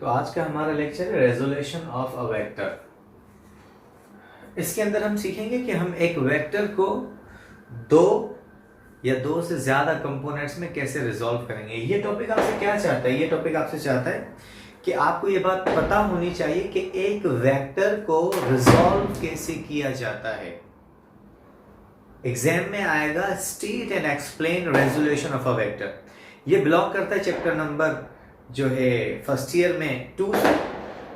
तो आज का हमारा लेक्चर है रेजोल्यूशन ऑफ अ वेक्टर। इसके अंदर हम सीखेंगे कि हम एक वेक्टर को दो या दो से ज्यादा कंपोनेंट्स में कैसे रिजॉल्व करेंगे। ये टॉपिक आपसे क्या चाहता है? ये टॉपिक आपसे चाहता है कि आपको ये बात पता होनी चाहिए कि एक वेक्टर को रिजॉल्व कैसे किया जाता है। एग्जाम में आएगा state and explain resolution of a vector. ये बिलोंग करता है चैप्टर नंबर जो है फर्स्ट ईयर में 2 से,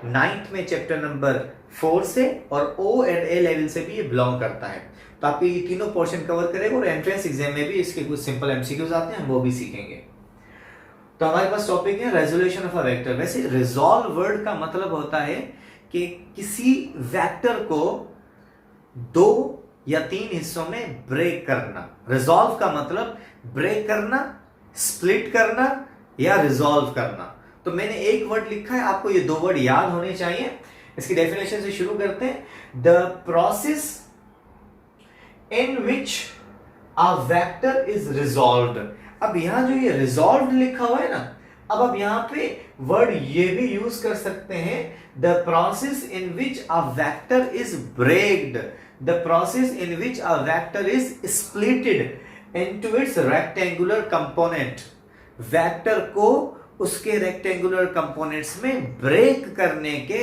9th में चैप्टर नंबर 4 से, और O एंड A लेवल से भी ये बिलोंग करता है। तो आपके ये तीनों पोर्शन कवर करेगा और एंट्रेंस एग्जाम में भी इसके कुछ सिंपल एमसीक्यूज आते हैं, हम वो भी सीखेंगे। तो हमारे पास टॉपिक है रेजोल्यूशन ऑफ अ वेक्टर। वैसे रिजॉल्व वर्ड का मतलब होता है कि किसी वेक्टर को 2 या 3 हिस्सों में ब्रेक करना। रिजॉल्व का मतलब ब्रेक करना, स्प्लिट करना या रिजॉल्व करना। तो मैंने एक वर्ड लिखा है, आपको ये 2 वर्ड याद होने चाहिए। इसकी डेफिनेशन से शुरू करते हैं। The process in which a vector is resolved. अब यहां जो ये रिजॉल्व्ड लिखा हुआ है ना, अब आप यहां पे वर्ड ये भी यूज कर सकते हैं, the process in which a vector is breaked, the process in which a vector is splitted into its rectangular component. Vector को उसके रेक्टेंगुलर कंपोनेंट्स में ब्रेक करने के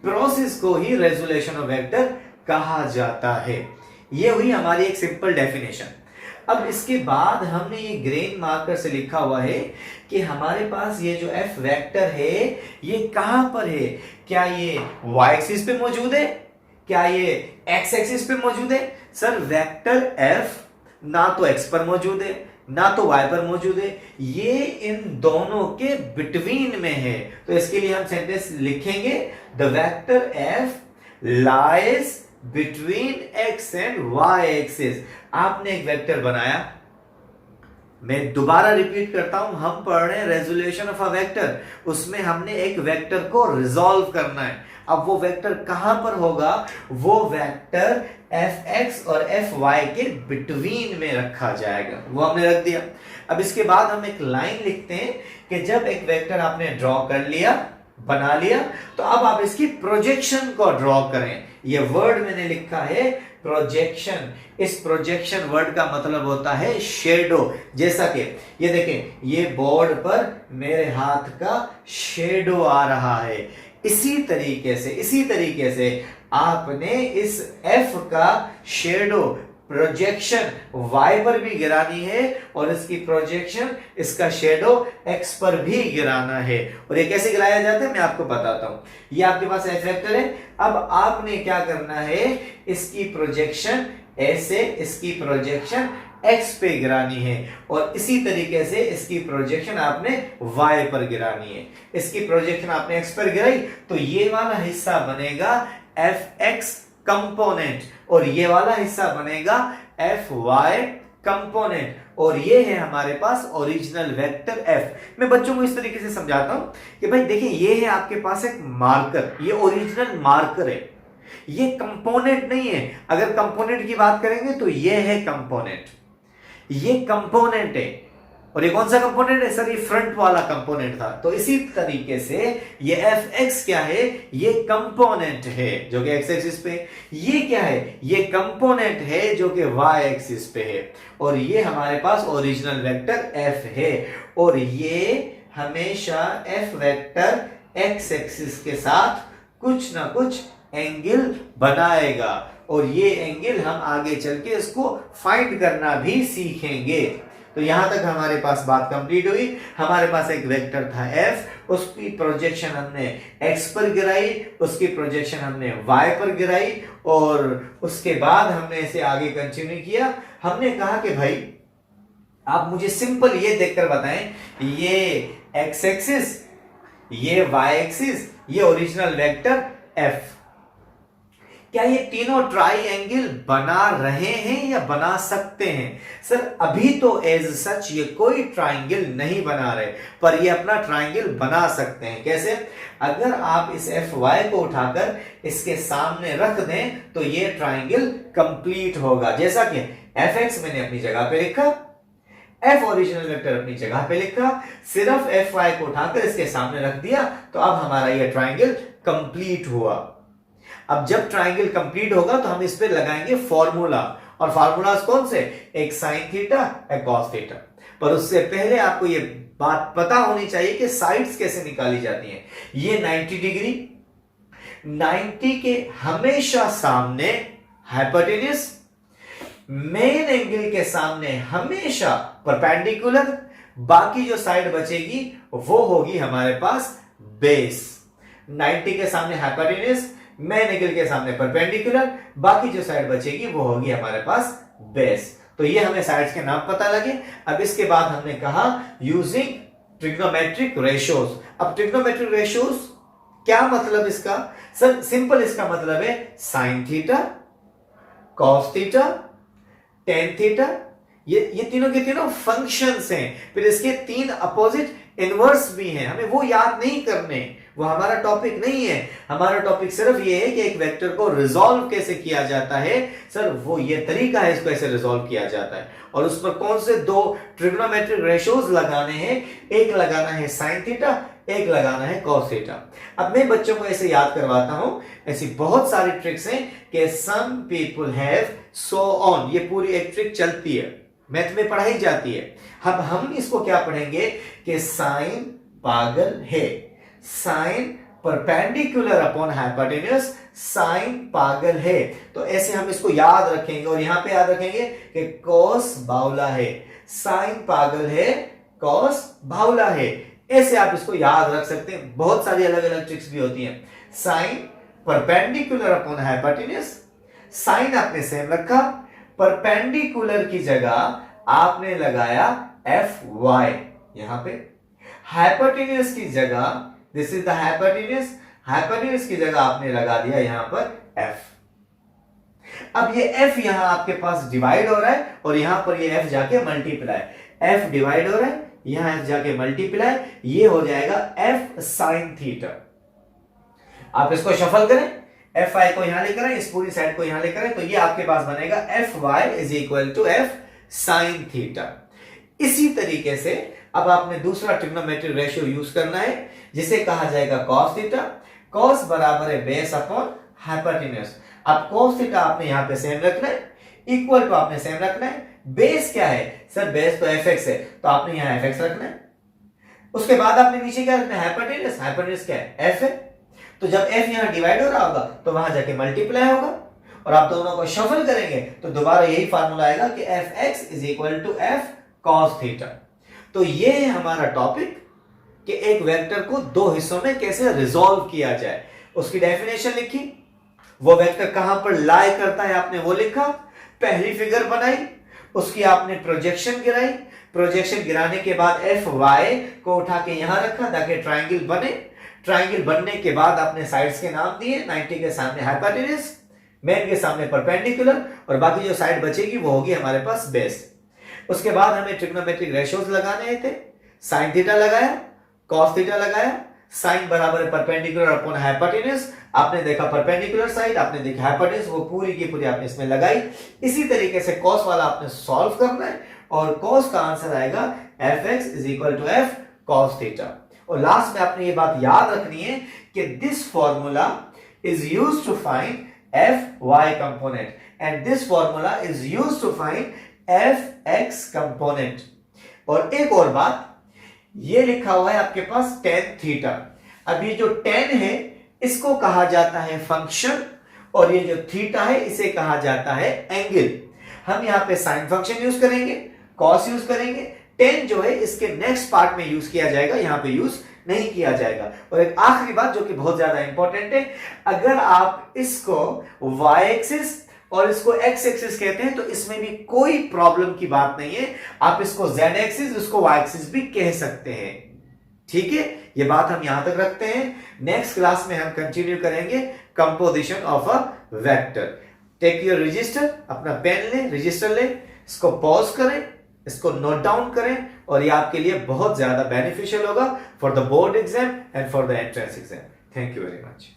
प्रोसेस को ही रेजोल्यूशन ऑफ वेक्टर कहा जाता है। यह हुई हमारी एक सिंपल डेफिनेशन। अब इसके बाद हमने ये ग्रेन मार्कर से लिखा हुआ है कि हमारे पास ये जो एफ वेक्टर है ये कहां पर है। क्या ये y एक्सिस पे मौजूद है? क्या ये x एक्सिस पे मौजूद है? सर वेक्टर f ना तो x पर मौजूद है ना तो y पर मौजूद है, ये इन दोनों के बिटवीन में है। तो इसके लिए हम सेंटेंस लिखेंगे, the vector f lies between x and y axis. आपने एक वेक्टर बनाया, मैं दोबारा रिपीट करता हूं, हम पढ़ रहे हैं रेजोल्यूशन ऑफ अ वेक्टर। उसमें हमने एक वेक्टर को रिजॉल्व करना है। अब वो वेक्टर कहां पर होगा? वो वेक्टर fx और fy के बिटवीन में रखा जाएगा। वो हमने रख दिया। अब इसके बाद हम एक लाइन लिखते हैं कि जब एक वेक्टर आपने ड्रॉ कर लिया, बना लिया, तो अब आप इसकी प्रोजेक्शन को ड्रॉ करें। ये वर्ड मैंने लिखा है प्रोजेक्शन। इस प्रोजेक्शन वर्ड का मतलब होता है शेडो। जैसा कि ये देखें, ये बोर्ड पर मेरे हाथ का शेडो आ रहा है। इसी तरीके से आपने इस F का शेडो प्रोजेक्शन Y पर भी गिरानी है और इसकी प्रोजेक्शन, इसका शेडो X पर भी गिराना है। और ये कैसे गिराया जाता है मैं आपको बताता हूं। ये आपके पास F वेक्टर है। अब आपने क्या करना है, इसकी प्रोजेक्शन ऐसे, इसकी प्रोजेक्शन X पे गिरानी है और इसी तरीके से इसकी प्रोजेक्शन आपने Y पर गिरानी है। इसकी प्रोजेक्शन आपने X पर गिराई तो ये वाला हिस्सा बनेगा Fx कंपोनेंट और ये वाला हिस्सा बनेगा Fy कंपोनेंट, और ये है हमारे पास ओरिजिनल वेक्टर F। मैं बच्चों को इस तरीके से समझाता हूं कि भाई देखिए, ये है आपके पास एक मार्कर, ये ओरिजिनल मार्कर है, ये कंपोनेंट नहीं है। अगर कंपोनेंट की बात करेंगे तो ये है कंपोनेंट, ये कंपोनेंट है। और ये कौन सा कंपोनेंट है? सर ये फ्रंट वाला कंपोनेंट था। तो इसी तरीके से ये Fx क्या है? ये कंपोनेंट है जो कि x एक्सिस पे। ये क्या है? ये कंपोनेंट है जो कि y एक्सिस पे है। और ये हमारे पास ओरिजिनल वेक्टर F है और ये हमेशा F वेक्टर x एक्सिस के साथ कुछ ना कुछ एंगल बनाएगा और ये एंगल हम आगे चल के इसको फाइंड करना भी सीखेंगे। तो यहां तक हमारे पास बात कंप्लीट हुई। हमारे पास एक वेक्टर था F, उसकी प्रोजेक्शन हमने X पर गिराई, उसकी प्रोजेक्शन हमने Y पर गिराई और उसके बाद हमने इसे आगे कंटिन्यू किया। हमने कहा कि भाई आप मुझे सिंपल ये देखकर बताएं, ये X एक्सिस, ये Y एक्सिस, ये ओरिजिनल वेक्टर F, क्या ये तीनों ट्राइएंगल बना रहे हैं या बना सकते हैं? सर अभी तो एज सच ये कोई ट्राइएंगल नहीं बना रहे, पर ये अपना ट्राइएंगल बना सकते हैं। कैसे? अगर आप इस Fy को उठाकर इसके सामने रख दें तो ये ट्राइएंगल कंप्लीट होगा। जैसा कि Fx मैंने अपनी जगह पे लिखा, एफ ओरिजिनल वेक्टर अपनी जगह पे लिखा, सिर्फ एफ वाई को उठाकर इसके सामने रख दिया, तो अब हमारा ये ट्राइंगल कंप्लीट हुआ। अब जब ट्राइंगल कंप्लीट होगा तो हम इस पे लगाएंगे फॉर्मूला, और फॉर्मूलाज कौन से, एक साइन थीटा, एक कॉस थीटा। पर उससे पहले आपको ये बात पता होनी चाहिए कि साइड्स कैसे निकाली जाती हैं। ये 90 डिग्री, 90 के हमेशा सामने हाइपोटेन्यूज, मेन एंगल के सामने हमेशा परपेंडिकुलर, बाकी जो साइड बचेगी वो होगी हमारे पास बेस। 90 के सामने हाइपोटेन्यूज, मेन एंगल के सामने परपेंडिकुलर, बाकी जो साइड बचेगी वो होगी हमारे पास बेस। तो ये हमें साइड्स के नाम पता लगे। अब इसके बाद हमने कहा यूजिंग ट्रिग्नोमेट्रिक रेशियोज। अब ट्रिग्नोमेट्रिक रेशियोज क्या मतलब इसका, सर सिंपल इसका मतलब है sine theta, cos theta, tan theta, ये तीनों के तीनों फंक्शंस हैं। फिर इसके 3 अपोजिट इनवर्स भी हैं, हमें वो याद नहीं करने, वो हमारा टॉपिक नहीं है। हमारा टॉपिक सिर्फ ये है कि एक वेक्टर को रिजॉल्व कैसे किया जाता है, सर वो ये तरीका है इसको ऐसे रिजॉल्व किया जाता है। और उस पर कौन से 2 ट्रिग्नोमेट्रिक रेशियोज लगाने हैं, एक लगाना है साइन थीटा, एक लगाना है कॉस थीटा। अब मैं बच्चों को ऐसे याद करवाता हूं, ऐसी बहुत सारी ट्रिक्स हैं कि some people have, so on, ये पूरी एक ट्रिक चलती है, मैथ में पढ़ाई जाती है। अब हम इसको क्या पढ़ेंगे कि साइन पागल है, sine perpendicular upon hypotenuse, sine पागल है। तो ऐसे हम इसको याद रखेंगे, और यहां पे याद रखेंगे कि कॉस बावला है, साइन पागल है, कॉस बावला है। ऐसे आप इसको याद रख सकते हैं। बहुत सारी अलग अलग ट्रिक्स भी होती हैं। Sine perpendicular upon hypotenuse, sine आपने सेम रखा, परपेंडिकुलर की जगह आपने लगाया एफ वाई, यहां पे हाइपोटेन्यूज की जगह, this is the hypotenuse, hypotenuse की जगह आपने लगा दिया यहां पर एफ। अब ये एफ यहां आपके पास डिवाइड हो रहा है, और यहां पर ये एफ जाके मल्टीप्लाई, एफ डिवाइड हो रहा है, यहां एफ जाके मल्टीप्लाई, ये हो जाएगा एफ साइन थीटा। आप इसको शफल करें, एफ आई को यहां लेकर आए, इस पूरी साइड को यहां लेकर आए, तो ये आपके पास बनेगा f y is equal to f sine theta. इसी तरीके से अब आपने दूसरा ट्रिग्नोमेट्रिक रेशियो यूज करना है, जिसे कहा जाएगा कॉस थीटा। कॉस बराबर है बेस अपॉन हाइपोटेन्यूज। अब कॉस थीटा आपने यहां पे सेम रखना है, इक्वल टू आपने सेम रखना है। बेस क्या है, सर बेस तो एफ एक्स है, तो आपने यहां एफ एक्स रखना है। उसके बाद आपने नीचे क्या रखना है, हाइपोटेन्यूज, हाइपोटेन्यूज क्या है, एफ है। तो जब एफ यहां डिवाइड हो रहा होगा तो वहां जाके मल्टीप्लाई होगा, और आप दोनों को शफल करेंगे तो दोबारा यही फार्मूला आएगा कि f x is equal to f cos theta. तो ये है हमारा टॉपिक कि एक वेक्टर को 2 हिस्सों में कैसे रिजॉल्व किया जाए। उसकी डेफिनेशन लिखी, वो वेक्टर कहां पर लाई करता है आपने वो लिखा, पहली फिगर बनाई, उसकी आपने प्रोजेक्शन गिराई, प्रोजेक्शन गिराने के बाद एफ वाई को उठा के यहां रखा ताकि ट्राइंगल बने। ट्राइंगल बनने के बाद आपने साइड्स के नाम दिए, 90 के सामने हाइपोटेन्यूज, मेन के सामने परपेंडिकुलर, और बाकी जो साइड बचेगी वो होगी हमारे पास बेस। उसके बाद हमें ट्रिग्नोमेट्रिक रेशियोज लगाने थे, साइन थीटा लगाया, कॉस थीटा लगाया, साइन बराबर है परपेंडिकुलर अपॉन हाइपोटेन्यूज, आपने देखा परपेंडिकुलर साइड, आपने देखा हाइपोटेन्यूज, वो पूरी की पूरी आपने इसमें लगाई। इसी तरीके से कॉस वाला आपने सॉल्व करना है, और कॉस का आंसर आएगा f x is equal to f cos theta. और लास्ट में आपने ये बात याद रखनी है कि this formula is used to find f y component, and this formula is used to find f x component. और एक और बात, ये लिखा हुआ है आपके पास टेन थीटा। अब ये जो टेन है इसको कहा जाता है फंक्शन, और ये जो थीटा है इसे कहा जाता है एंगल। हम यहां पे साइन फंक्शन यूज करेंगे, कॉस यूज करेंगे, टेन जो है इसके नेक्स्ट पार्ट में यूज किया जाएगा, यहां पे यूज नहीं किया जाएगा। और एक आखिरी बात जो कि बहुत ज्यादा इंपॉर्टेंट है, अगर आप इसको y एक्सिस और इसको x एक्सिस कहते हैं तो इसमें भी कोई प्रॉब्लम की बात नहीं है, आप इसको z एक्सिस, इसको y एक्सिस भी कह सकते हैं। ठीक है, ये बात हम यहां तक रखते हैं। नेक्स्ट क्लास में हम कंटिन्यू करेंगे composition of a vector. Take your register, अपना पेन ले, रजिस्टर ले, इसको पॉज करें, इसको नोट डाउन करें, और ये आपके लिए बहुत ज्यादा बेनिफिशियल होगा for the board exam and for the entrance exam. Thank you very much.